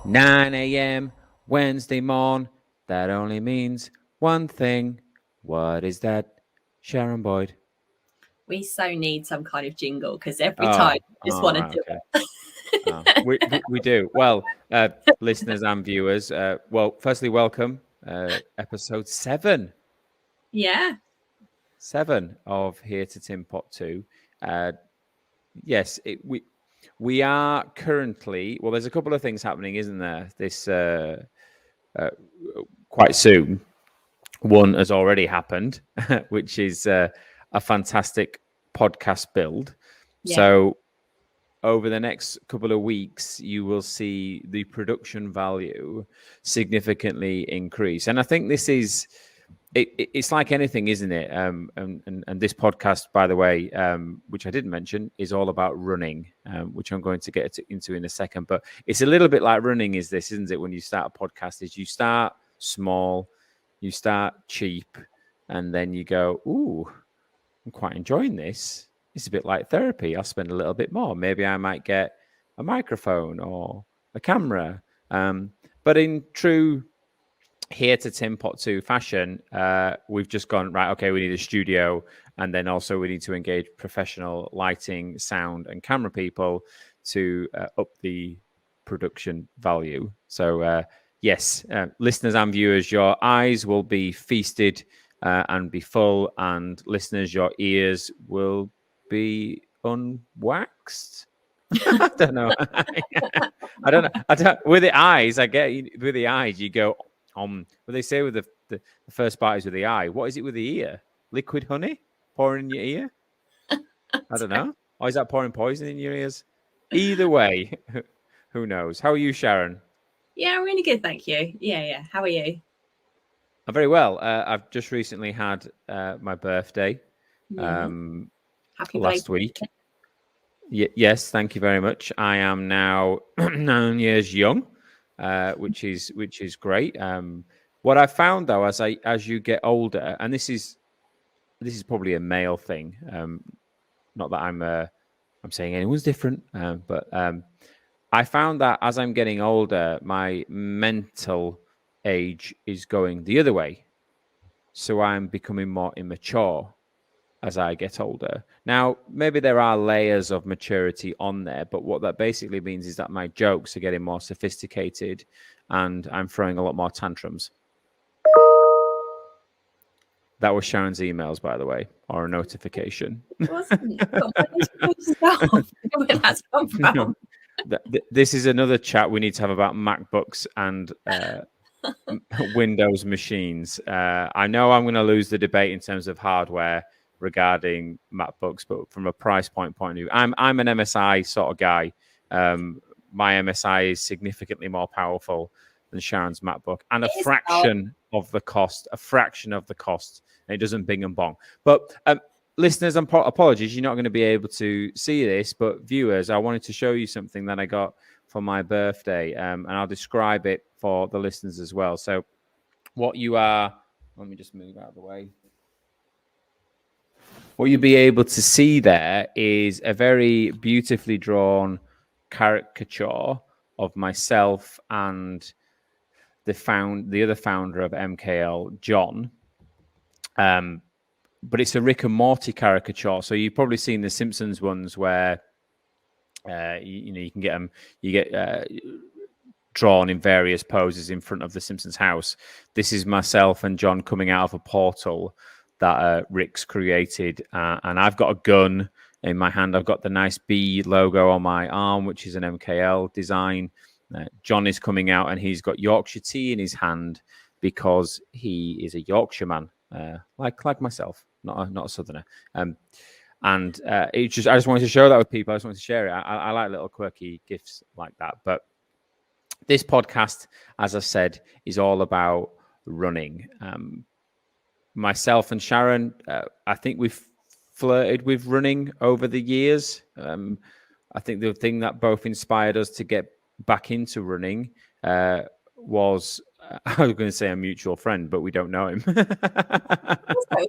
9 a.m. Wednesday morn. That only means one thing. What is that, Sharon Boyd? We so need some kind of jingle because every time I just want to right, do okay. it. We do. Well, listeners and viewers, firstly, welcome. Episode 7. Yeah. 7 of Here to Tinpot 2. Yes, we are currently, well, there's a couple of things happening, isn't there? This quite soon. One has already happened, which is a fantastic podcast build. Yeah. So over the next couple of weeks, you will see the production value significantly increase. And I think this is, it's like anything, isn't it? And this podcast, by the way, which I didn't mention, is all about running, which I'm going to get into in a second. But it's a little bit like running, isn't it? When you start a podcast, is you start small, you start cheap, and then you go, ooh, I'm quite enjoying this. It's a bit like therapy. I'll spend a little bit more. Maybe I might get a microphone or a camera. But in true Here to Tinpot 2 fashion, we've just gone, right, okay, we need a studio. And then also we need to engage professional lighting, sound, and camera people to up the production value. So, yes, listeners and viewers, your eyes will be feasted and be full, and listeners, your ears will be unwaxed. I don't know. I don't know. With the eyes, I get with the eyes, you go what they say with the first bite is with the eye. What is it with the ear? Liquid honey pouring in your ear? I don't know. Or is that pouring poison in your ears? Either way, who knows? How are you, Sharon? Yeah, really good, thank you. Yeah. How are you? I'm very well. I've just recently had my birthday Happy last week. Yes, thank you very much. I am now 9 years young, which is great. What I found though, as you get older, and this is probably a male thing. Not that I'm saying anyone's different, but I found that as I'm getting older, my mental age is going the other way. So I'm becoming more immature as I get older. Now, maybe there are layers of maturity on there, but what that basically means is that my jokes are getting more sophisticated and I'm throwing a lot more tantrums. That was Sharon's emails, by the way, or a notification. It wasn't. Where that's come from. No. This is another chat we need to have about MacBooks and Windows machines. I know I'm going to lose the debate in terms of hardware regarding MacBooks, but from a price point of view, I'm an MSI sort of guy. My MSI is significantly more powerful than Sharon's MacBook, and a fraction of the cost. And it doesn't bing and bong. But listeners, apologies, you're not going to be able to see this, but viewers, I wanted to show you something that I got for my birthday, and I'll describe it for the listeners as well. So what you are, let me just move out of the way. What you'll be able to see there is a very beautifully drawn caricature of myself and the other founder of MKL, John. But it's a Rick and Morty caricature. So you've probably seen the Simpsons ones where you can get them. You get drawn in various poses in front of the Simpsons house. This is myself and John coming out of a portal that Rick's created, and I've got a gun in my hand. I've got the nice B logo on my arm, which is an MKL design. John is coming out, and he's got Yorkshire tea in his hand because he is a Yorkshireman, like myself, not a Southerner. I just wanted to show that with people. I just wanted to share it. I like little quirky gifts like that. But this podcast, as I said, is all about running. Myself and Sharon, I think we've flirted with running over the years. I think the thing that both inspired us to get back into running was, I was going to say a mutual friend, but we don't know him. We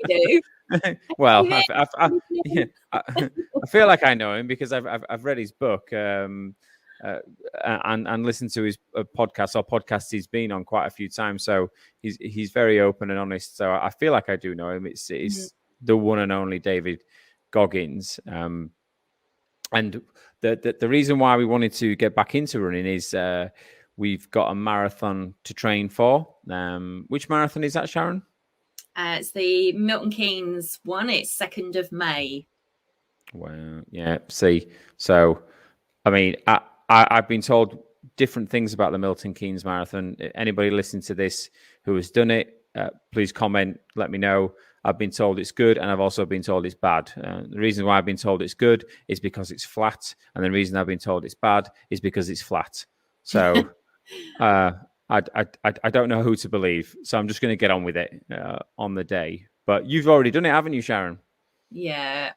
do. Well, I feel like I know him because I've read his book. and listen to his podcast or podcasts he's been on quite a few times. So he's very open and honest. So I feel like I do know him. It's the one and only David Goggins. And the reason why we wanted to get back into running is we've got a marathon to train for. Which marathon is that, Sharon? It's the Milton Keynes one. It's 2nd of May. Well, yeah. See, so I mean, I've been told different things about the Milton Keynes Marathon. Anybody listening to this who has done it, please comment, let me know. I've been told it's good, and I've also been told it's bad. The reason why I've been told it's good is because it's flat, and the reason I've been told it's bad is because it's flat. So I don't know who to believe. So I'm just going to get on with it on the day. But you've already done it, haven't you, Sharon? Yeah,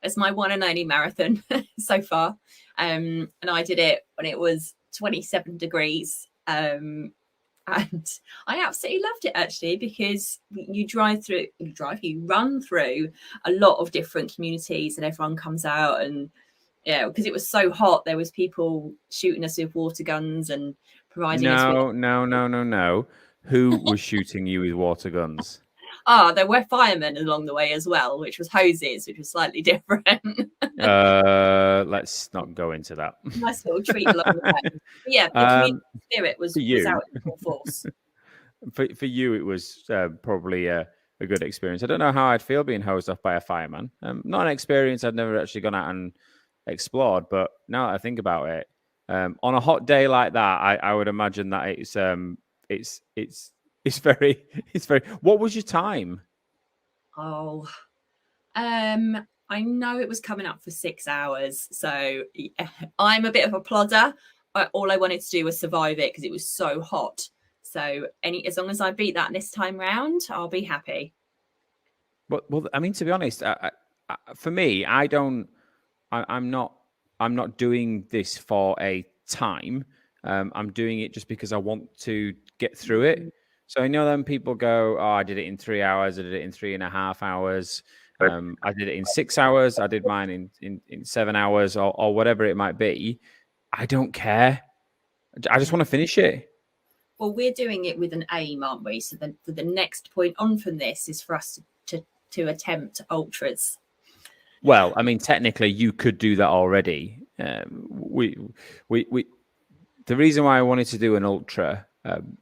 it's my one and only marathon so far. And I did it when it was 27 degrees. And I absolutely loved it, actually, because you run through a lot of different communities, and everyone comes out, and because it was so hot, there was people shooting us with water guns and providing us with... No. Who was shooting you with water guns? There were firemen along the way as well, which was hoses, which was slightly different. Let's not go into that. Nice little treat along the way. But yeah, the community spirit was out in full force. For you, it was probably a good experience. I don't know how I'd feel being hosed off by a fireman. Not an experience I'd never actually gone out and explored, but now that I think about it, on a hot day like that, I would imagine that it's very. What was your time? I know it was coming up for 6 hours, so I'm a bit of a plodder. All I wanted to do was survive it because it was so hot. So as long as I beat that this time round, I'll be happy. Well, I mean, to be honest, for me, I'm not doing this for a time. I'm doing it just because I want to get through it. So I know then people go, "Oh, I did it in 3 hours. I did it in 3.5 hours. I did it in 6 hours. I did mine in 7 hours, or whatever it might be." I don't care. I just want to finish it. Well, we're doing it with an aim, aren't we? So the next point on from this is for us to attempt ultras. Well, I mean, technically, you could do that already. The reason why I wanted to do an ultra,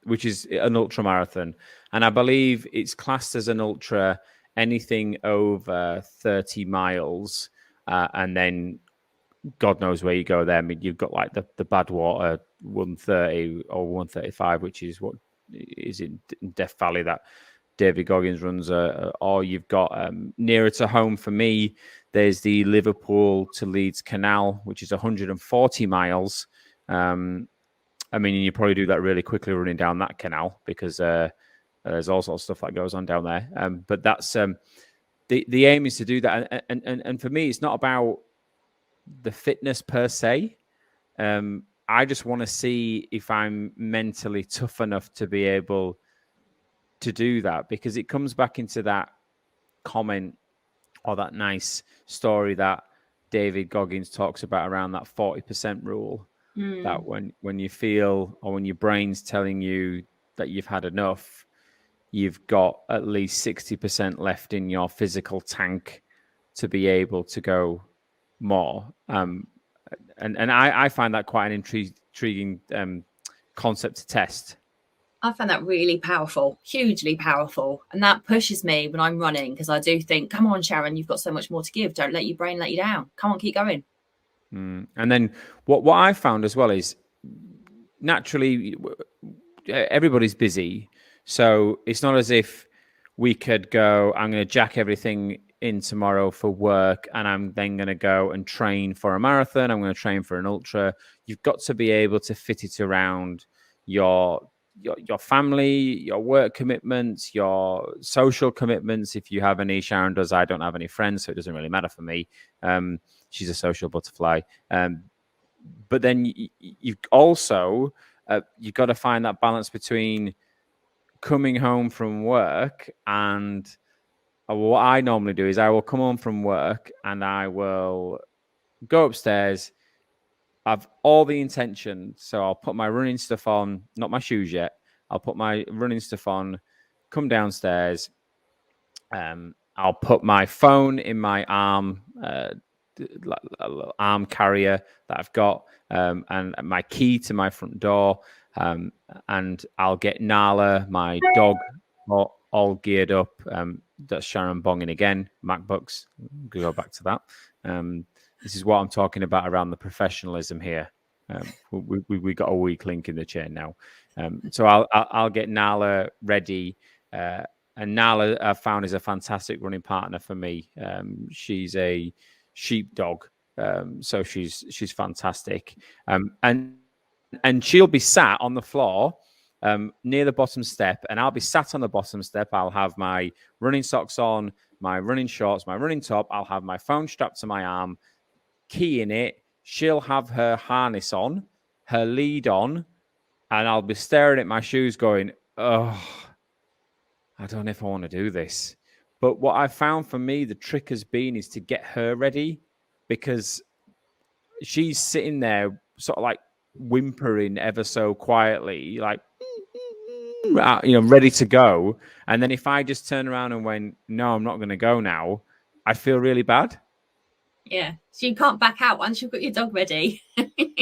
which is an ultra marathon, and I believe it's classed as an ultra anything over 30 miles, and then God knows where you go there. I mean, you've got like the Badwater 130 or 135, which is what is in Death Valley that David Goggins runs, or you've got nearer to home for me, there's the Liverpool to Leeds Canal, which is 140 miles. I mean, you probably do that really quickly running down that canal because there's all sorts of stuff that goes on down there. But that's the aim is to do that. And for me, it's not about the fitness per se. I just want to see if I'm mentally tough enough to be able to do that, because it comes back into that comment or that nice story that David Goggins talks about around that 40% rule. That when you feel, or when your brain's telling you that you've had enough, you've got at least 60% left in your physical tank to be able to go more. And I find that quite an intriguing concept to test. I find that really powerful, hugely powerful. And that pushes me when I'm running, because I do think, come on, Sharon, you've got so much more to give. Don't let your brain let you down. Come on, keep going. And then what I found as well is, naturally, everybody's busy. So it's not as if we could go, I'm going to jack everything in tomorrow for work, and I'm then going to go and train for a marathon. I'm going to train for an ultra. You've got to be able to fit it around your family, your work commitments, your social commitments. If you have any, Sharon does. I don't have any friends, so it doesn't really matter for me. She's a social butterfly. But then you've also you've got to find that balance between coming home from work and what I normally do is I will come home from work and I will go upstairs, I've all the intention. So I'll put my running stuff on, not my shoes yet. I'll put my running stuff on, come downstairs. I'll put my phone in my arm, arm carrier that I've got, and my key to my front door. And I'll get Nala, my dog, all geared up. That's Sharon bonging again. MacBooks. Go back to that. This is what I'm talking about around the professionalism here. We got a weak link in the chain now. So I'll get Nala ready. And Nala, I've found, is a fantastic running partner for me. She's a sheepdog, so she's fantastic. And she'll be sat on the floor near the bottom step, and I'll be sat on the bottom step. I'll have my running socks on, my running shorts, my running top. I'll have my phone strapped to my arm, key in it. She'll have her harness on, her lead on, and I'll be staring at my shoes going, oh, I don't know if I want to do this. But what I found for me, the trick has been is to get her ready, because she's sitting there sort of like whimpering ever so quietly, like, ready to go. And then if I just turn around and went, no, I'm not going to go now, I feel really bad. Yeah. So you can't back out once you've got your dog ready.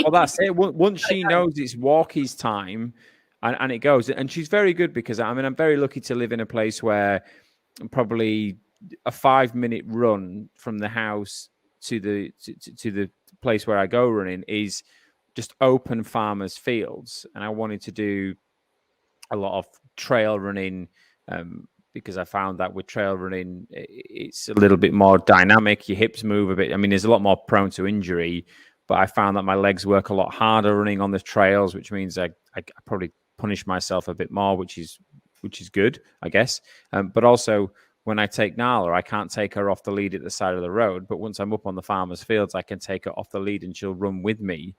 Well, that's it. Once she knows it's walkies time, and it goes. And she's very good, because I'm very lucky to live in a place where probably a 5-minute run from the house to the place where I go running is just open farmers' fields. And I wanted to do a lot of trail running, because I found that with trail running, it's a little bit more dynamic. Your hips move a bit. I mean, there's a lot more prone to injury, but I found that my legs work a lot harder running on the trails, which means I probably punish myself a bit more, which is good, I guess. But also, when I take Nala, I can't take her off the lead at the side of the road. But once I'm up on the farmers' fields, I can take her off the lead and she'll run with me.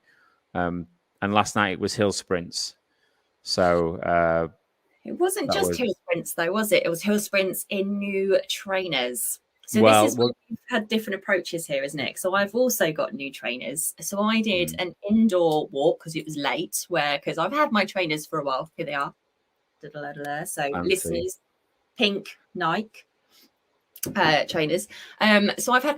And last night it was hill sprints. So it wasn't just hill sprints, though, was it? It was hill sprints in new trainers. So this is where we've had different approaches here, isn't it? So I've also got new trainers. So I did an indoor walk because it was late, because I've had my trainers for a while. Here they are. So listeners, pink Nike trainers. So I've had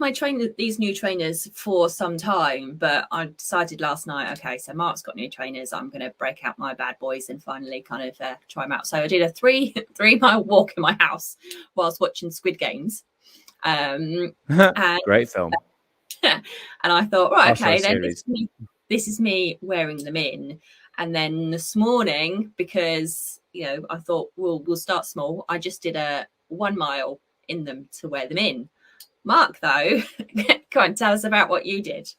these new trainers for some time, but I decided last night, okay, so Mark's got new trainers. I'm going to break out my bad boys and finally kind of try them out. So I did a 3-mile walk in my house whilst watching Squid Games. And great film. And I thought, right, okay, then this is me wearing them in. And then this morning, because I thought we'll start small, I just did a 1 mile in them to wear them in. Mark, though, go on, tell us about what you did.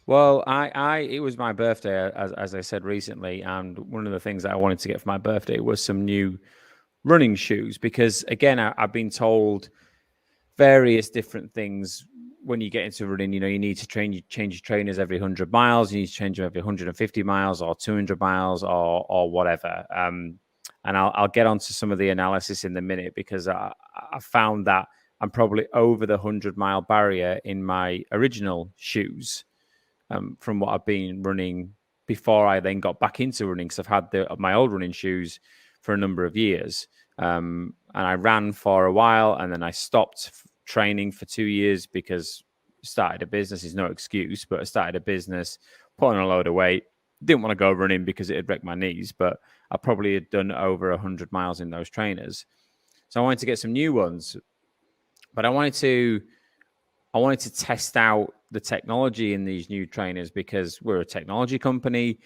Well, it was my birthday, as I said recently, and one of the things that I wanted to get for my birthday was some new running shoes, because again, I've been told various different things when you get into running. You need to change your trainers every 100 miles. You need to change them every 150 miles or 200 miles or whatever. And I'll get onto some of the analysis in a minute, because I found that I'm probably over the 100-mile barrier in my original shoes from what I've been running before I then got back into running, because I've had my old running shoes for a number of years. And I ran for a while, and then I stopped training for 2 years because started a business. Is no excuse, but I started a business, put on a load of weight, didn't want to go running because it had wrecked my knees, but I probably had done over 100 miles in those trainers. So I wanted to get some new ones, but I wanted to test out the technology in these new trainers, because we're a technology company.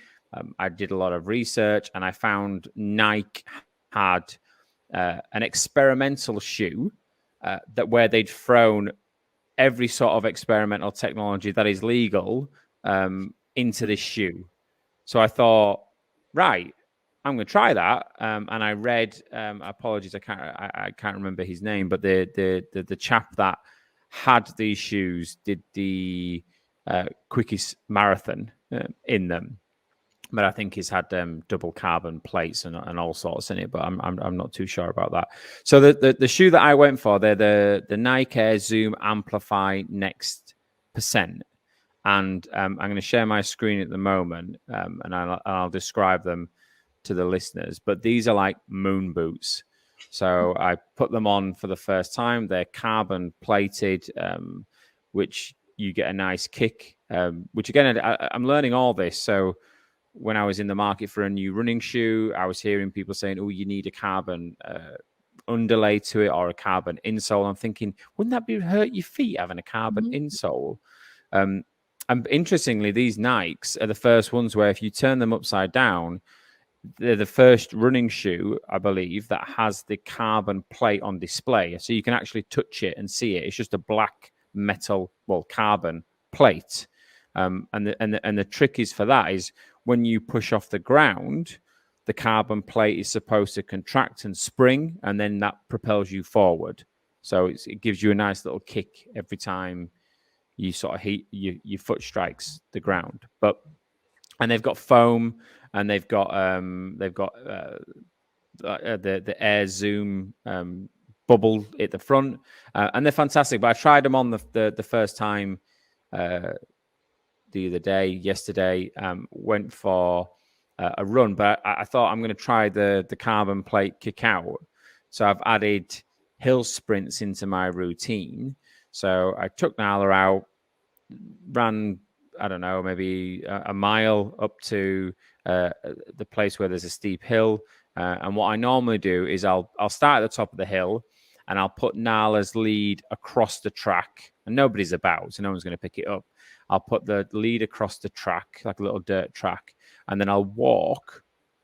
I did a lot of research, and I found Nike had an experimental shoe where they'd thrown every sort of experimental technology that is legal into this shoe. So I thought, right, I'm going to try that. And I read, apologies, I can't remember his name, but the chap that had these shoes did the quickest marathon in them. But I think he's had double carbon plates and all sorts in it. But I'm not too sure about that. So the shoe that I went for, they're the Nike Air Zoom Amplify Next %. And I'm going to share my screen at the moment, and I'll describe them to the listeners. But these are like moon boots. So I put them on for the first time. They're carbon plated, which you get a nice kick. Which again, I'm learning all this. So when I was in the market for a new running shoe, I was hearing people saying, "Oh, you need a carbon underlay to it or a carbon insole." I'm thinking, wouldn't that be hurt your feet having a carbon insole? And interestingly, these Nikes are the first ones where if you turn them upside down, they're the first running shoe, I believe, that has the carbon plate on display. So you can actually touch it and see it. It's just a black metal, well, carbon plate. And the trick is for that is when you push off the ground, the carbon plate is supposed to contract and spring, and then that propels you forward. So it gives you a nice little kick every time you sort of your foot strikes the ground. And they've got foam, and they've got the air zoom bubble at the front, and they're fantastic. But I tried them on the first time the other day, yesterday. Went for a run, but I thought I'm going to try the carbon plate kick out. So I've added hill sprints into my routine. So I took Nala out, ran, I don't know, maybe a mile up to the place where there's a steep hill. And what I normally do is I'll start at the top of the hill, and I'll put Nala's lead across the track, and nobody's about, so no one's going to pick it up. I'll put the lead across the track, like a little dirt track, and then I'll walk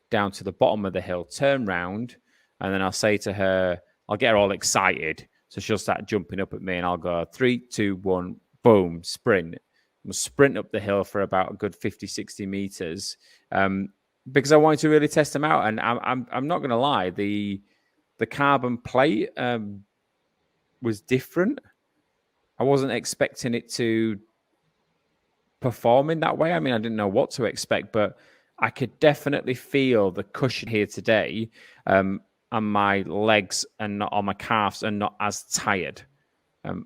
down to the bottom of the hill, turn round, and then I'll say to her, I'll get her all excited. So she'll start jumping up at me, and I'll go 3, 2, 1, boom, sprint. We'll sprint up the hill for about a good 50, 60 meters, because I wanted to really test them out. And I'm not going to lie, the carbon plate was different. I wasn't expecting it to perform in that way. I mean, I didn't know what to expect, but I could definitely feel the cushion here today, and my legs and not on my calves are not as tired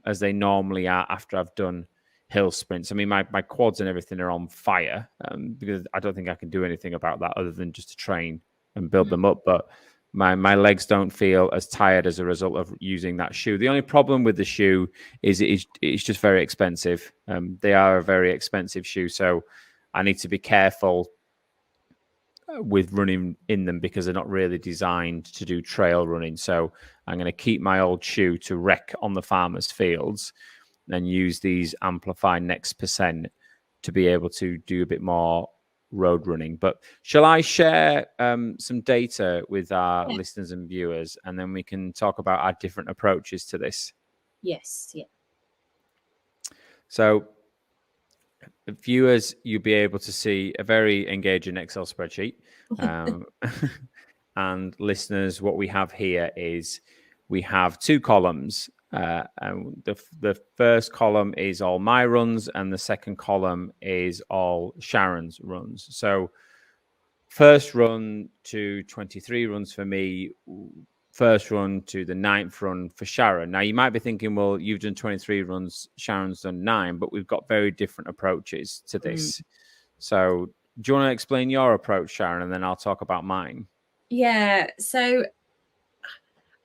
as they normally are after I've done hill sprints. I mean, my quads and everything are on fire, because I don't think I can do anything about that other than just to train and build them up. But my legs don't feel as tired as a result of using that shoe. The only problem with the shoe is it's just very expensive. They are a very expensive shoe, so I need to be careful with running in them because they're not really designed to do trail running. So I'm going to keep my old shoe to wreck on the farmers' fields and use these Amplify Next Percent to be able to do a bit more road running. But shall I share some data with our listeners and viewers, and then we can talk about our different approaches to this? Yes. Yeah. So viewers, you'll be able to see a very engaging Excel spreadsheet. And listeners, what we have here is we have 2 columns. And the first column is all my runs, and the second column is all Sharon's runs. So first run to 23 runs for me, first run to the 9th run for Sharon. Now, you might be thinking, well, you've done 23 runs, Sharon's done 9, but we've got very different approaches to this. So do you want to explain your approach, Sharon, and then I'll talk about mine? Yeah. So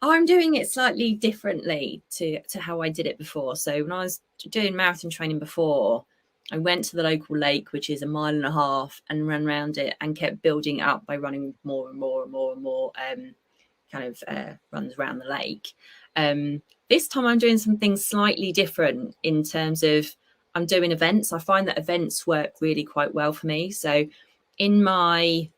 I'm doing it slightly differently to how I did it before. So when I was doing marathon training before, I went to the local lake, which is 1.5 miles, and ran around it and kept building up by running more and more and more and more runs around the lake. This time I'm doing something slightly different in terms of I'm doing events. I find that events work really quite well for me. So in my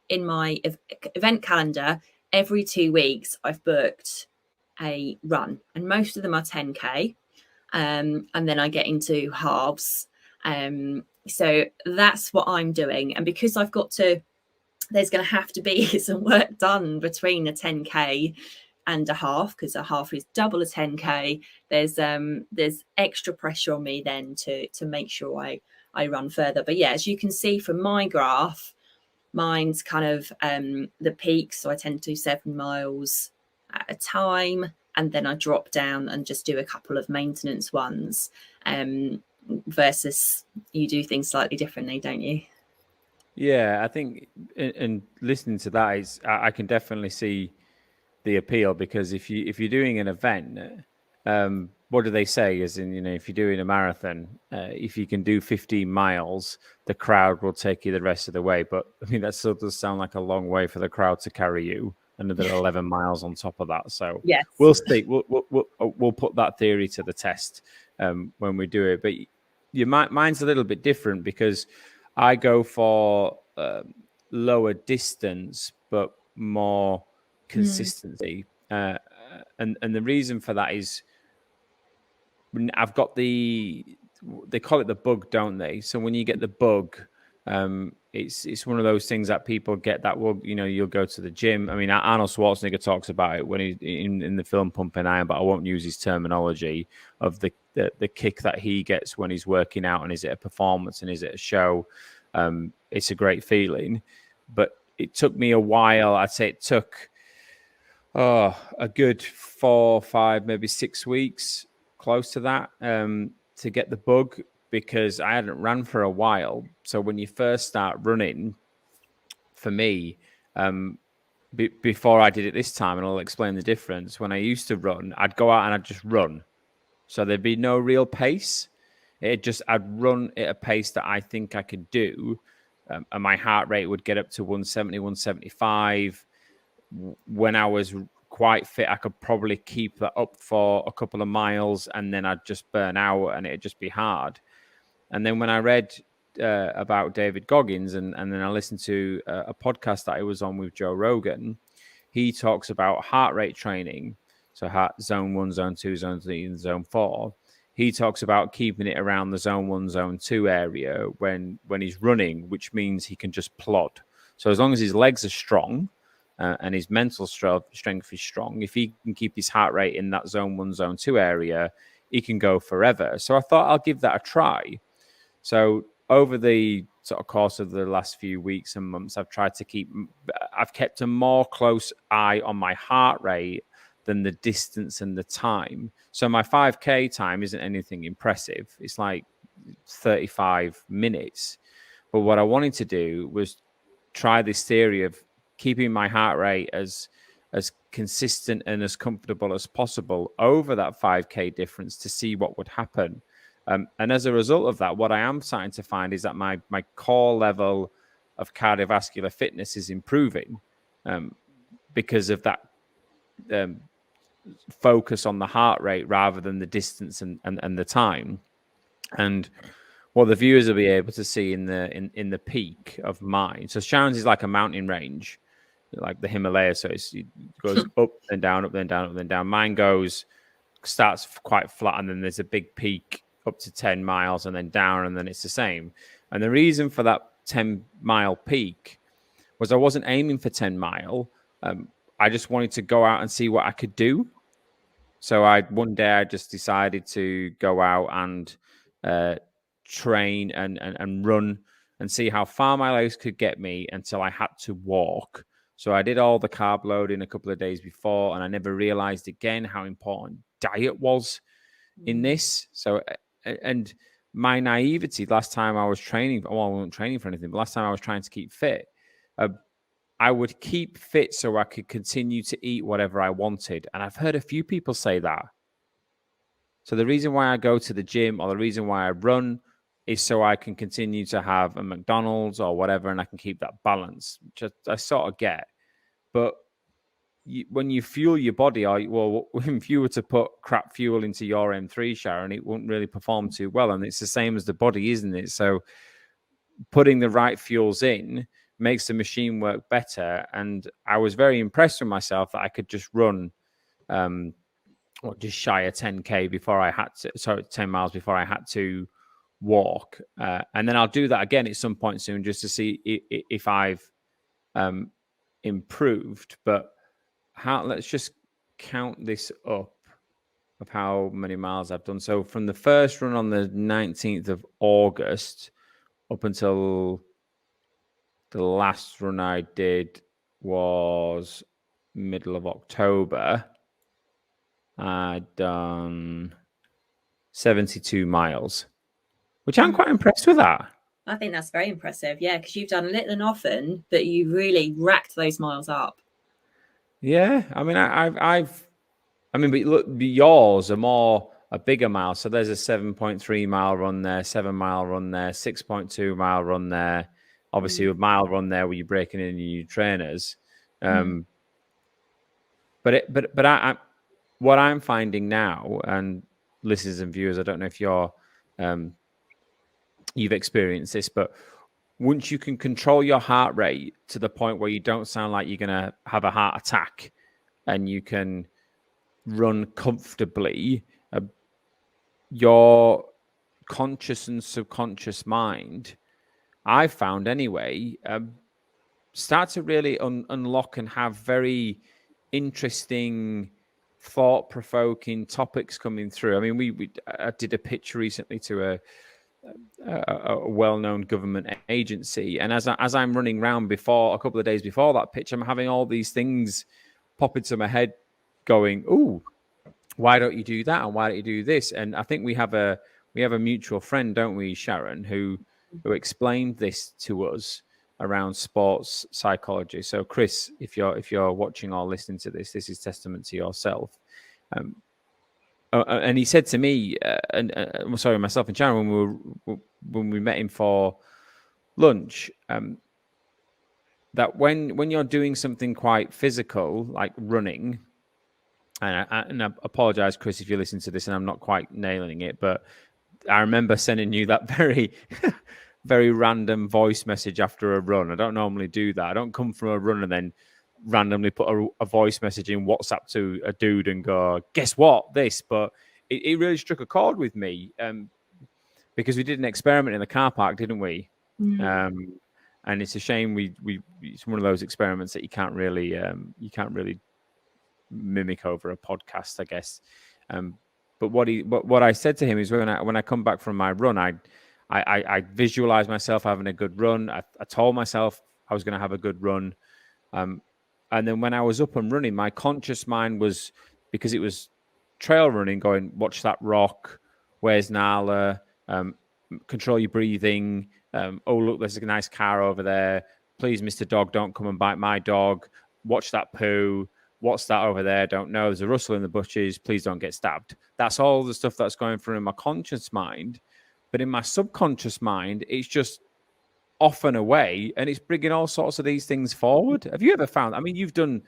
event calendar, every 2 weeks I've booked a run, and most of them are 10k, and then I get into halves. So that's what I'm doing, and because I've got to, there's going to have to be some work done between a 10k and a half, because a half is double a 10k. There's extra pressure on me then to make sure I run further. But yeah, as you can see from my graph, mine's kind of the peak, so I tend to do 7 miles at a time, and then I drop down and just do a couple of maintenance ones. versus you do things slightly differently, don't you? Yeah, I think, and listening to that is, I can definitely see the appeal, because if you're doing an event, what do they say? As in, if you're doing a marathon, if you can do 15 miles, the crowd will take you the rest of the way. But I mean, that still does sound like a long way for the crowd to carry you. Another 11 miles on top of that. So Yes. we'll see. We'll put that theory to the test when we do it. But mine's a little bit different, because I go for lower distance, but more consistency. And the reason for that is, I've got they call it the bug, don't they? So when you get the bug, it's one of those things that people get, that will, you'll go to the gym. I mean, Arnold Schwarzenegger talks about it when he in the film Pumping Iron, but I won't use his terminology of the kick that he gets when he's working out, and is it a performance and is it a show? It's a great feeling, but it took me a while. I'd say it took a good 4, 5, maybe 6 weeks, close to that, to get the bug, because I hadn't run for a while. So when you first start running, for me, before I did it this time, and I'll explain the difference. When I used to run, I'd go out and I'd just run. So there'd be no real pace. I'd run at a pace that I think I could do. And my heart rate would get up to 170, 175. When I was quite fit, I could probably keep that up for a couple of miles, and then I'd just burn out and it'd just be hard. And then when I read about David Goggins, and then I listened to a podcast that I was on with Joe Rogan, he talks about heart rate training. So heart zone 1, zone 2, zone 3, and zone 4. He talks about keeping it around the zone 1, zone 2 area when he's running, which means he can just plod. So as long as his legs are strong, and his mental strength is strong, if he can keep his heart rate in that zone 1, zone 2 area, he can go forever. So I thought I'll give that a try. So over the sort of course of the last few weeks and months, I've kept a more close eye on my heart rate than the distance and the time. So my 5K time isn't anything impressive. It's like 35 minutes. But what I wanted to do was try this theory of keeping my heart rate as consistent and as comfortable as possible over that 5K difference, to see what would happen. And as a result of that, what I am starting to find is that my core level of cardiovascular fitness is improving, because of that focus on the heart rate rather than the distance and the time. And what the viewers will be able to see in the peak of mine. So Sharon's is like a mountain range, like the Himalayas. So it goes up and down, up and down, up and down. Mine starts quite flat, and then there's a big peak up to 10 miles, and then down, and then it's the same. And the reason for that 10-mile peak was I wasn't aiming for 10 mile. I just wanted to go out and see what I could do. So one day I just decided to go out and train and run and see how far my legs could get me until I had to walk. So I did all the carb loading a couple of days before, and I never realized again how important diet was in this. So, and my naivety last time I was training, well, I wasn't training for anything, but last time I was trying to keep fit, I would keep fit so I could continue to eat whatever I wanted. And I've heard a few people say that. So the reason why I go to the gym, or the reason why I run, is so I can continue to have a McDonald's or whatever, and I can keep that balance, which I sort of get. But when you fuel your body, if you were to put crap fuel into your M3, Sharon, it won't really perform too well. And it's the same as the body, isn't it? So putting the right fuels in makes the machine work better. And I was very impressed with myself that I could just run just shy of 10K before I had to, 10 miles before I had to walk. And then I'll do that again at some point soon, just to see if I've improved. But let's just count this up of how many miles I've done. So from the first run on the 19th of August up until the last run I did was middle of October, I'd done 72 miles. which I'm quite impressed with that. I think that's very impressive. Yeah, because you've done little and often, but you really racked those miles up. Yeah, I mean, but look, yours are more a bigger mile. So there's a 7.3 mile run there, 7 mile run there, 6.2 mile run there. Obviously, a mile run there where you're breaking in your new trainers. But what I'm finding now, and listeners and viewers, I don't know if you've experienced this, but once you can control your heart rate to the point where you don't sound like you're going to have a heart attack, and you can run comfortably, your conscious and subconscious mind, I found anyway, start to really unlock and have very interesting, thought-provoking topics coming through. I mean, I did a pitch recently to a well-known government agency, and as I'm running around before a couple of days before that pitch, I'm having all these things pop into my head, going, "Ooh, why don't you do that? And why don't you do this?" And I think we have a mutual friend, don't we, Sharon, who explained this to us around sports psychology. So, Chris, if you're watching or listening to this, this is testament to yourself. And he said to me, myself and Sharon, when we met him for lunch, that when you're doing something quite physical, like running, and I apologize, Chris, if you listen to this and I'm not quite nailing it, but I remember sending you that very, very random voice message after a run. I don't normally do that. I don't come from a run and then randomly put a voice message in WhatsApp to a dude and go, "Guess what? This." But it really struck a chord with me, because we did an experiment in the car park, didn't we? And it's a shame it's one of those experiments that you can't really mimic over a podcast, I guess. But what I said to him is, when I come back from my run, I visualized myself having a good run. I told myself I was going to have a good run. And then when I was up and running, my conscious mind was, because it was trail running, going, "Watch that rock. Where's Nala? Control your breathing. Oh, look, there's a nice car over there. Please, Mr. Dog, don't come and bite my dog. Watch that poo. What's that over there? Don't know. There's a rustle in the bushes. Please don't get stabbed." That's all the stuff that's going through in my conscious mind. But in my subconscious mind, it's just off and away, and it's bringing all sorts of these things forward. Have you ever found, I mean, you've done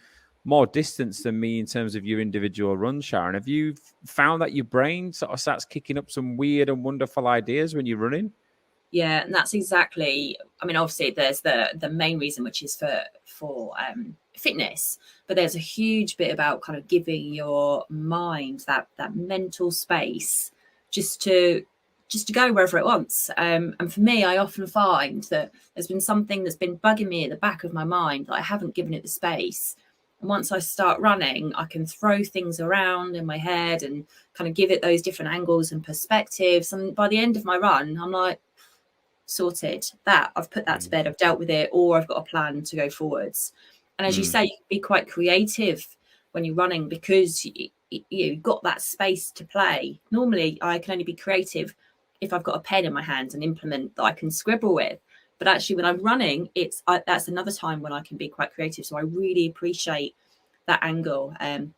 more distance than me in terms of your individual runs, Sharon. Have you found that your brain sort of starts kicking up some weird and wonderful ideas when you're running? Yeah, and that's exactly, I mean, obviously there's the main reason, which is for fitness, but there's a huge bit about kind of giving your mind that mental space just to go wherever it wants. And for me, I often find that there's been something that's been bugging me at the back of my mind that I haven't given it the space. And once I start running, I can throw things around in my head and kind of give it those different angles and perspectives. And by the end of my run, I'm like, sorted, that I've put that to bed, I've dealt with it, or I've got a plan to go forwards. And as you say, you can be quite creative when you're running, because you've got that space to play. Normally I can only be creative if I've got a pen in my hand, an implement that I can scribble with. But actually when I'm running, that's another time when I can be quite creative. So I really appreciate that angle. Do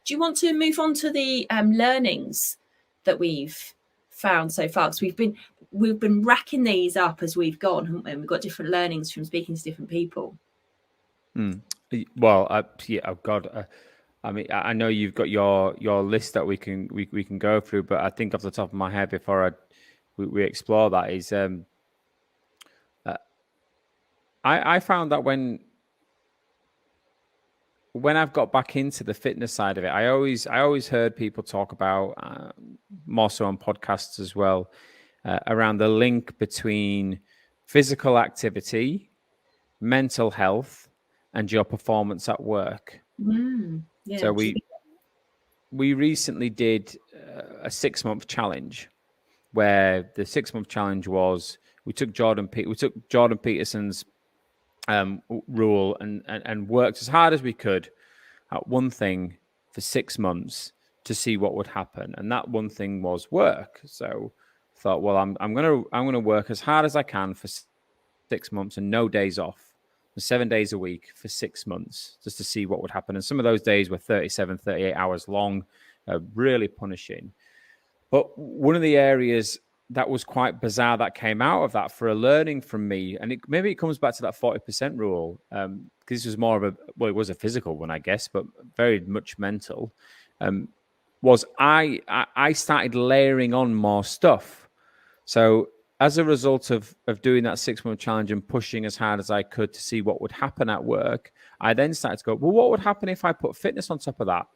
you want to move on to the learnings that we've found so far? Because we've been racking these up as we've gone, haven't we? We've got different learnings from speaking to different people. Well, oh God, I mean, I know you've got your list that we can go through, but I think off the top of my head, before we explore that, is I found that when I've got back into the fitness side of it, I always heard people talk about, more so on podcasts as well, around the link between physical activity, mental health, and your performance at work. So we recently did a 6-month challenge, where the 6-month challenge was, we took Jordan Peterson's rule and worked as hard as we could at one thing for 6 months to see what would happen. And that one thing was work. So thought, well, I'm gonna work as hard as I can for 6 months and no days off, 7 days a week for 6 months, just to see what would happen. And some of those days were 37, 38 hours long, really punishing. But one of the areas that was quite bizarre that came out of that for a learning from me, and maybe it comes back to that 40% rule, because this was more of it was a physical one, I guess, but very much mental, was I started layering on more stuff. So as a result of doing that 6 month challenge and pushing as hard as I could to see what would happen at work, I then started to go, well, what would happen if I put fitness on top of that?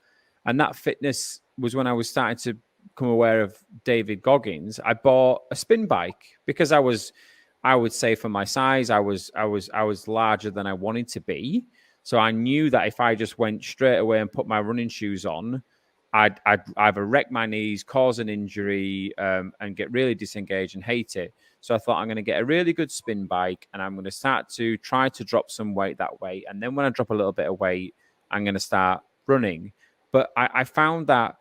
And that fitness was when I was starting to become aware of David Goggins. I bought a spin bike because I would say for my size, I was larger than I wanted to be. So I knew that if I just went straight away and put my running shoes on, I'd either wreck my knees, cause an injury, and get really disengaged and hate it. So I thought I'm going to get a really good spin bike and I'm going to start to try to drop some weight that way. And then when I drop a little bit of weight, I'm going to start running. But I found that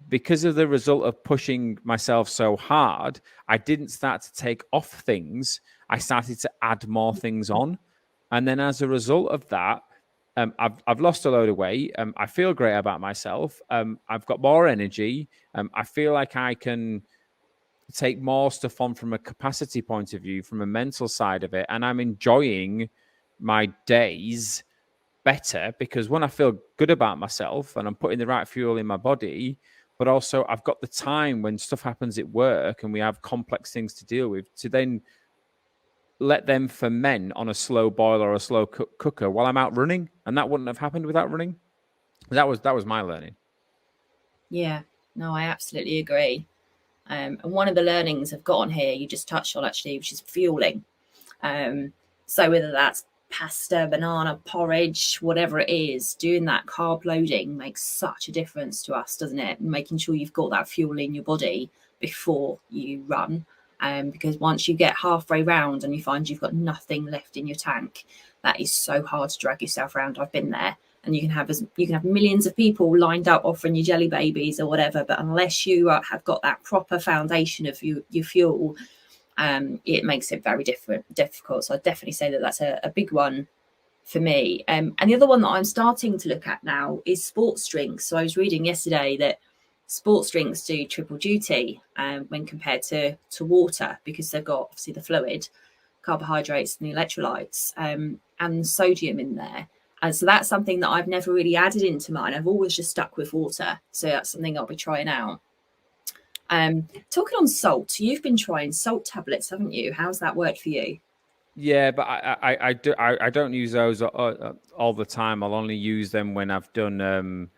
because of the result of pushing myself so hard, I didn't start to take off things. I started to add more things on. And then as a result of that, I've lost a load of weight. I feel great about myself. I've got more energy. I feel like I can take more stuff on from a capacity point of view, from a mental side of it. And I'm enjoying my days better because when I feel good about myself and I'm putting the right fuel in my body, but also I've got the time when stuff happens at work and we have complex things to deal with to then let them ferment on a slow boil or a slow cooker while I'm out running, and that wouldn't have happened without running. That was my learning. Yeah, no, I absolutely agree. And one of the learnings I've got on here, you just touched on actually, which is fueling. So whether that's pasta, banana, porridge, whatever it is, doing that carb loading makes such a difference to us, doesn't it? Making sure you've got that fuel in your body before you run. Because once you get halfway round and you find you've got nothing left in your tank, that is so hard to drag yourself around. I've been there. And you can have millions of people lined up offering you jelly babies or whatever, but unless you have got that proper foundation of your fuel, it makes it very difficult. So I'd definitely say that that's a big one for me. And the other one that I'm starting to look at now is sports drinks. So I was reading yesterday that sports drinks do triple duty when compared to water, because they've got obviously the fluid, carbohydrates and the electrolytes, and sodium in there. And so that's something that I've never really added into mine. I've always just stuck with water. So that's something I'll be trying out. Talking on salt, you've been trying salt tablets, haven't you? How's that worked for you? Yeah, but I don't use those all the time. I'll only use them when I've done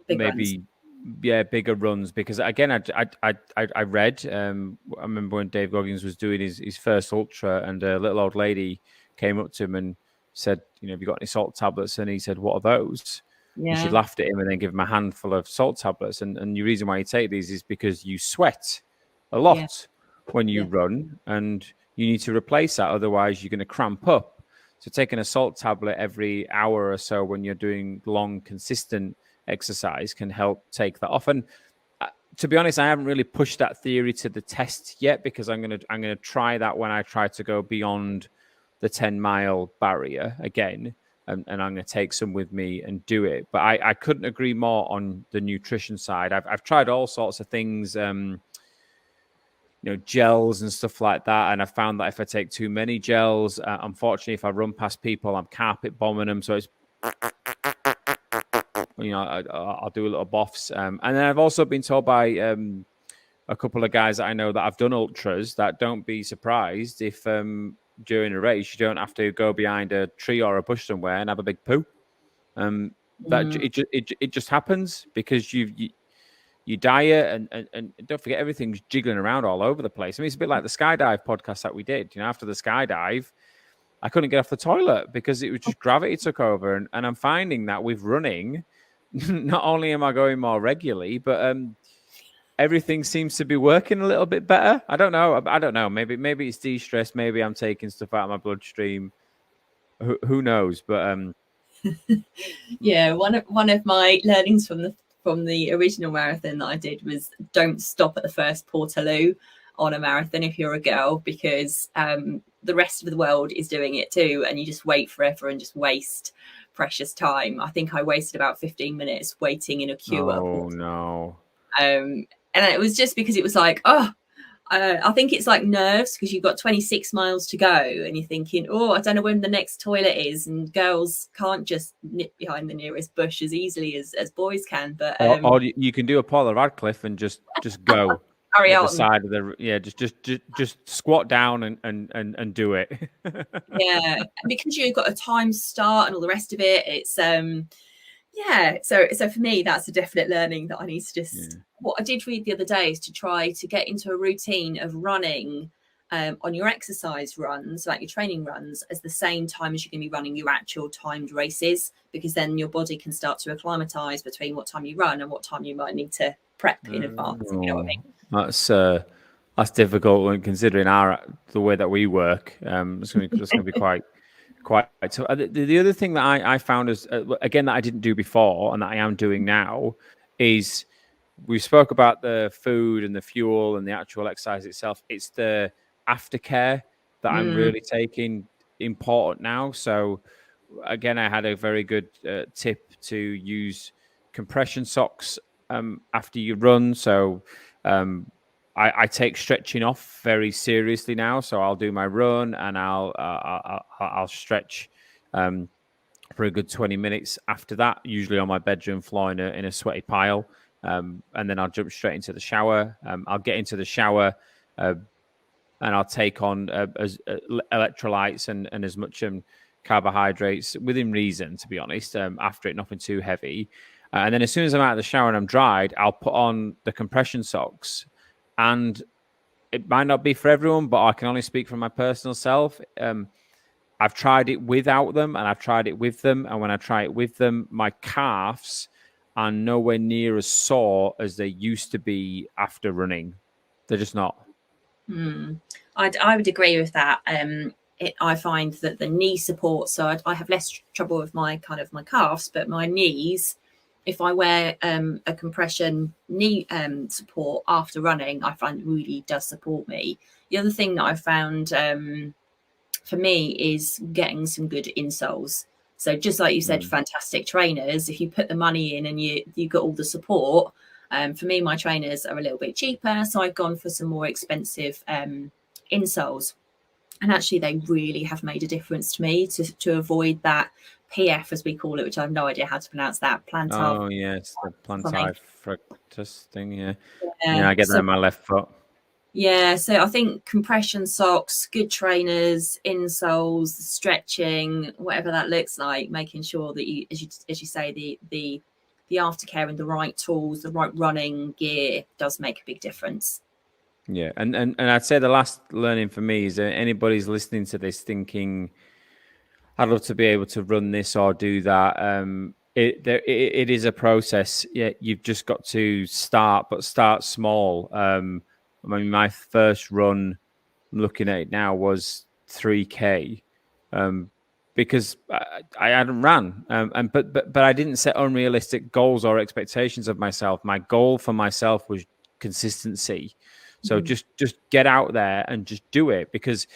Big maybe runs. bigger runs, because again I read I remember when Dave Goggins was doing his first ultra, and a little old lady came up to him and said, have you got any salt tablets? And he said, what are those? Yeah. And she laughed at him and then gave him a handful of salt tablets. And the reason why you take these is because you sweat a lot when you run, and you need to replace that. Otherwise, you're going to cramp up. So taking a salt tablet every hour or so when you're doing long, consistent exercise can help take that off. And to be honest, I haven't really pushed that theory to the test yet, because I'm gonna try that when I try to go beyond the 10-mile barrier again, and I'm going to take some with me and do it. But I couldn't agree more on the nutrition side. I've tried all sorts of things, gels and stuff like that, and I found that if I take too many gels, unfortunately, if I run past people, I'm carpet bombing them. So it's I'll do a little boffs. And then I've also been told by a couple of guys that I know that have done ultras that don't be surprised if during a race you don't have to go behind a tree or a bush somewhere and have a big poo. It just happens because you diet and don't forget, everything's jiggling around all over the place. I mean, it's a bit like the skydive podcast that we did. After the skydive, I couldn't get off the toilet because it was just gravity took over. And I'm finding that with running, not only am I going more regularly, but everything seems to be working a little bit better. I don't know. Maybe it's de-stress. Maybe I'm taking stuff out of my bloodstream. Who knows? But yeah, one of my learnings from the original marathon that I did was don't stop at the first portaloo. on a marathon if you're a girl, because the rest of the world is doing it too, and you just wait forever and just waste precious time. I think I wasted about 15 minutes waiting in a queue at a Oh port. no. And it was just because it was like, oh, I think it's like nerves, because you've got 26 miles to go and you're thinking, oh, I don't know when the next toilet is, and girls can't just nip behind the nearest bush as easily as boys can. But Or you can do a Paula Radcliffe and just go carry at the on. side of the just squat down and do it. Yeah, and because you've got a time start and all the rest of it, it's yeah. So for me, that's a definite learning that I need to just. What I did read the other day is to try to get into a routine of running on your exercise runs, like your training runs, as the same time as you're going to be running your actual timed races, because then your body can start to acclimatize between what time you run and what time you might need to prep in advance. If you know what I mean? That's difficult when considering the way that we work. It's going to be quite. So the other thing that I found is again that I didn't do before and that I am doing now is we spoke about the food and the fuel and the actual exercise itself. It's the aftercare that I'm really taking important now. So again, I had a very good tip to use compression socks after you run. So I take stretching off very seriously now. So I'll do my run and I'll stretch for a good 20 minutes after that, usually on my bedroom floor in a sweaty pile. And then I'll jump straight into the shower. I'll get into the shower and I'll take on electrolytes and as much carbohydrates within reason, to be honest, after it, nothing too heavy. And then as soon as I'm out of the shower and I'm dried, I'll put on the compression socks. And it might not be for everyone, but I can only speak from my personal self. I've tried it without them and I've tried it with them. And when I try it with them, my calves are nowhere near as sore as they used to be after running. They're just not. I would agree with that. I find that the knee support, so I have less trouble with my calves, but my knees, if I wear a compression knee support after running, I find it really does support me. The other thing that I found for me is getting some good insoles. So just like you said, fantastic trainers, if you put the money in and you got all the support. For me, my trainers are a little bit cheaper, so I've gone for some more expensive insoles. And actually, they really have made a difference to me to avoid that PF, as we call it, which I have no idea how to pronounce that. Plantar. Oh, yes, the plantar fructus thing, yeah. Yeah, Yeah, I get that in my left foot. Yeah, so I think compression socks, good trainers, insoles, stretching, whatever that looks like, making sure that you, as you say, the aftercare and the right tools, the right running gear does make a big difference. Yeah, and I'd say the last learning for me is anybody's listening to this thinking, I'd love to be able to run this or do that. It is a process. Yeah, you've just got to start, but start small. I mean, my first run, looking at it now, was 3K, because I hadn't ran, but I didn't set unrealistic goals or expectations of myself. My goal for myself was consistency. So just get out there and just do it, because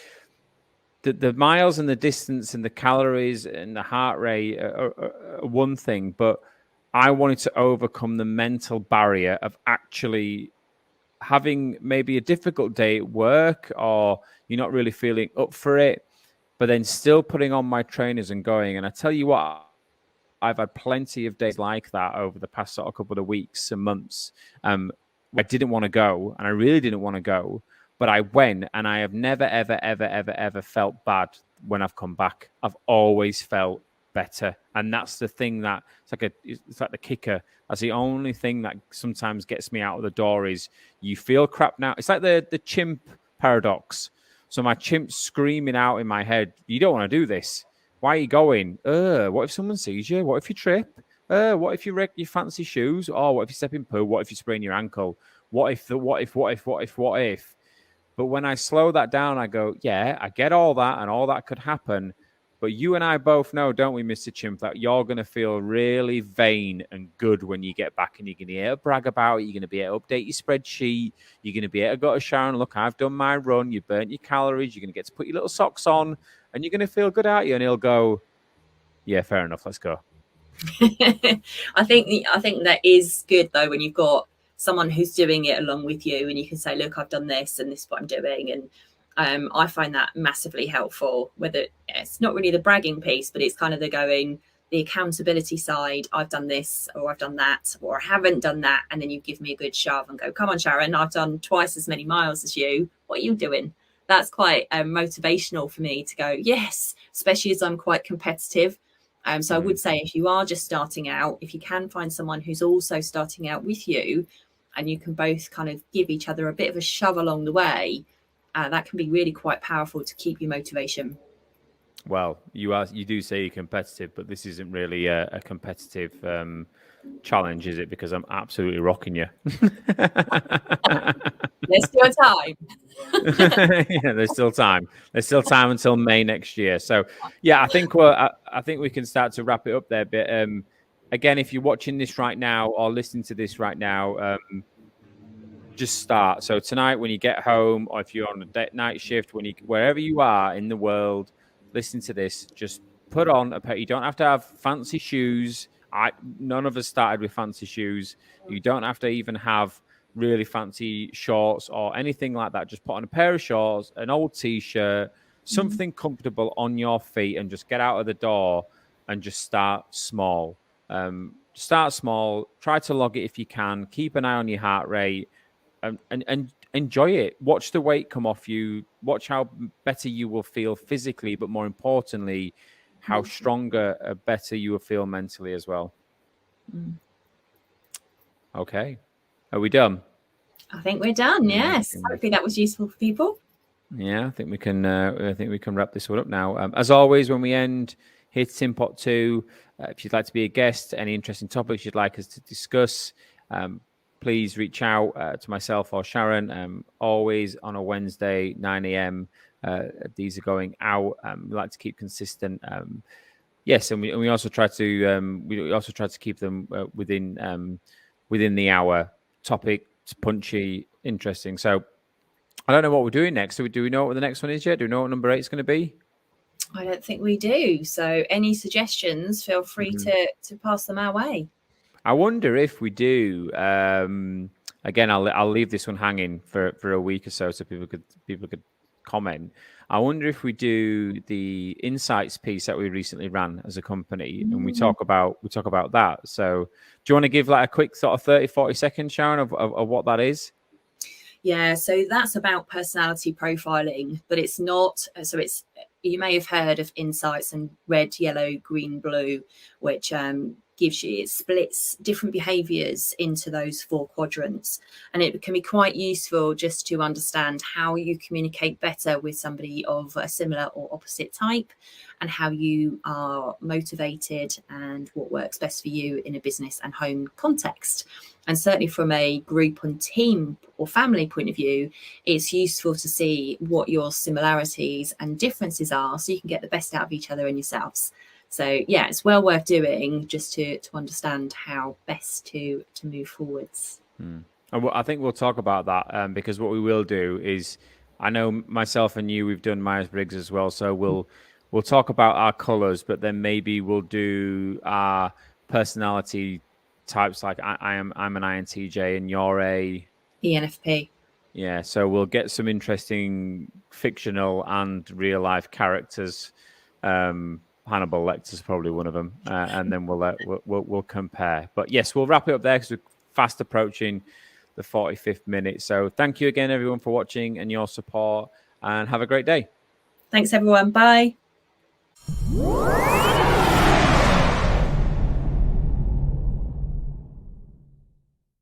the miles and the distance and the calories and the heart rate are one thing, but I wanted to overcome the mental barrier of actually having maybe a difficult day at work, or you're not really feeling up for it, but then still putting on my trainers and going. And I tell you what, I've had plenty of days like that over the past sort of couple of weeks and months. I didn't want to go, and I really didn't want to go, but I went, and I have never, ever, ever, ever, ever felt bad when I've come back. I've always felt better, and that's the thing that it's like the kicker. That's the only thing that sometimes gets me out of the door is you feel crap now. It's like the chimp paradox. So my chimp's screaming out in my head, "You don't want to do this. Why are you going? What if someone sees you? What if you trip? What if you wreck your fancy shoes? Oh, what if you step in poo? What if you sprain your ankle? What if? But when I slow that down, I go, yeah, I get all that, and all that could happen. But you and I both know, don't we, Mr. Chimp, that you're going to feel really vain and good when you get back, and you're going to be able to brag about it. You're going to be able to update your spreadsheet. You're going to be able to go to Sharon, look, I've done my run. You burnt your calories. You're going to get to put your little socks on, and you're going to feel good, aren't you? And he'll go, yeah, fair enough. Let's go. I think that is good though, when you've got someone who's doing it along with you, and you can say, look, I've done this and this is what I'm doing. And I find that massively helpful, whether it's not really the bragging piece, but it's kind of the accountability side. I've done this, or I've done that, or I haven't done that. And then you give me a good shove and go, come on, Sharon, I've done twice as many miles as you. What are you doing? That's quite motivational for me to go, yes, especially as I'm quite competitive. So I would say, if you are just starting out, if you can find someone who's also starting out with you, and you can both kind of give each other a bit of a shove along the way, that can be really quite powerful to keep your motivation. Well, you do say you're competitive, but this isn't really a competitive challenge, is it? Because I'm absolutely rocking you. There's still time. Yeah, there's still time. There's still time until May next year. So, yeah, I think we can start to wrap it up there. But again, if you're watching this right now or listening to this right now, just start. So tonight, when you get home, or if you're on a night shift, wherever you are in the world, listen to this. Just put on a pair. You don't have to have fancy shoes. None of us started with fancy shoes. You don't have to even have really fancy shorts or anything like that. Just put on a pair of shorts, an old t-shirt, something comfortable on your feet, and just get out of the door and just start small. Start small. Try to log it if you can. Keep an eye on your heart rate, and enjoy it. Watch the weight come off you. Watch how better you will feel physically, but more importantly, how stronger, better you will feel mentally as well. Okay. Are we done? I think we're done. Yes. Hopefully that was useful for people. Yeah, I think we can. Wrap this one up now. As always, when we end, hit Tinpot 2. If you'd like to be a guest, any interesting topics you'd like us to discuss, please reach out to myself or Sharon. Always on a Wednesday, 9 a.m. These are going out. We like to keep consistent. Yes, and we also try to keep them within the hour. Topic, punchy, interesting. So I don't know what we're doing next. Do we know what the next one is yet? Do we know what number 8 is going to be? I don't think we do. So any suggestions, feel free to pass them our way. I wonder if we do. Again, I'll leave this one hanging for a week or so people could comment. I wonder if we do the insights piece that we recently ran as a company, and we talk about that. So do you want to give like a quick sort of 30-40 seconds, Sharon, of what that is? Yeah, so that's about personality profiling, but it's not. So you may have heard of insights and red, yellow, green, blue, which it splits different behaviors into those 4 quadrants. And it can be quite useful just to understand how you communicate better with somebody of a similar or opposite type, and how you are motivated and what works best for you in a business and home context. And certainly from a group and team or family point of view, it's useful to see what your similarities and differences are, so you can get the best out of each other and yourselves. So yeah, it's well worth doing, just to understand how best to move forwards. And I think we'll talk about that because what we will do is, I know myself and you, we've done Myers-Briggs as well, so we'll talk about our colors, but then maybe we'll do our personality types. Like I'm an INTJ and you're a ENFP. Yeah, so we'll get some interesting fictional and real life characters. Hannibal Lecter's probably one of them, and then we'll compare. But yes, we'll wrap it up there because we're fast approaching the 45th minute. So thank you again, everyone, for watching and your support, and have a great day. Thanks, everyone. Bye.